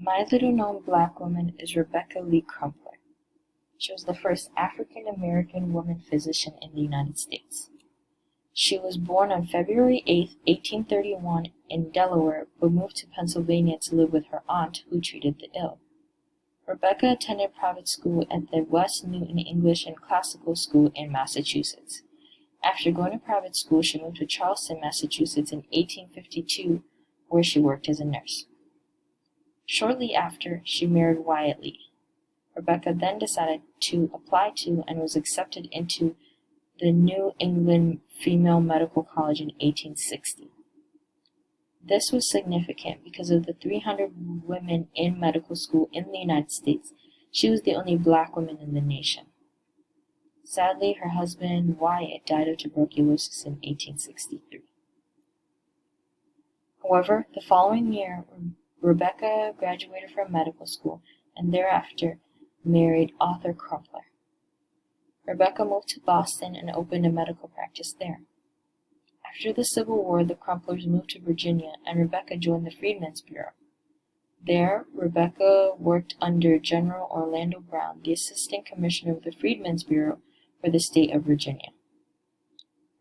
My little known black woman is Rebecca Lee Crumpler. She was the first African American woman physician in the United States. She was born on February 8, 1831 in Delaware, but moved to Pennsylvania to live with her aunt, who treated the ill. Rebecca attended private school at the West Newton English and Classical School in Massachusetts. After going to private school, she moved to Charleston, Massachusetts in 1852, where she worked as a nurse. Shortly after, she married Wyatt Lee. Rebecca then decided to apply to and was accepted into the New England Female Medical College in 1860. This was significant because of the 300 women in medical school in the United States. She was the only black woman in the nation. Sadly, her husband, Wyatt, died of tuberculosis in 1863. However, the following year, Rebecca graduated from medical school and thereafter married Arthur Crumpler. Rebecca moved to Boston and opened a medical practice there. After the Civil War, the Crumplers moved to Virginia, and Rebecca joined the Freedmen's Bureau. There, Rebecca worked under General Orlando Brown, the Assistant Commissioner of the Freedmen's Bureau for the state of Virginia.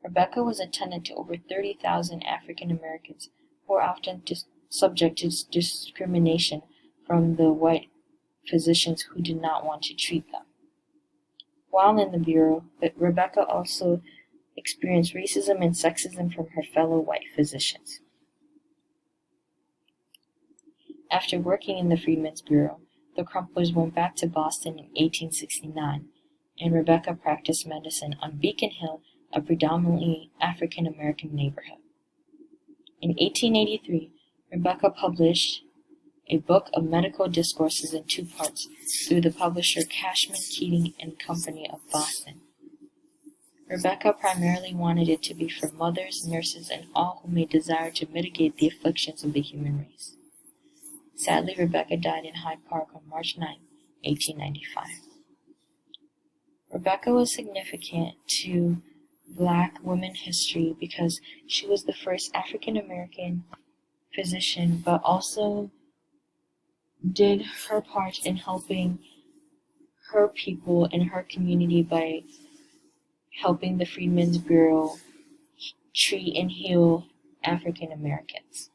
Rebecca was attendant to over 30,000 African Americans who were often subject to discrimination from the white physicians who did not want to treat them. While in the Bureau, Rebecca also experienced racism and sexism from her fellow white physicians. After working in the Freedmen's Bureau, the Crumplers went back to Boston in 1869, and Rebecca practiced medicine on Beacon Hill, a predominantly African American neighborhood. In 1883, Rebecca published a book of medical discourses in 2 parts through the publisher Cashman, Keating and Company of Boston. Rebecca primarily wanted it to be for mothers, nurses, and all who may desire to mitigate the afflictions of the human race. Sadly, Rebecca died in Hyde Park on March 9, 1895. Rebecca was significant to black women history because she was the first African American physician, but also did her part in helping her people in her community by helping the Freedmen's Bureau treat and heal African Americans.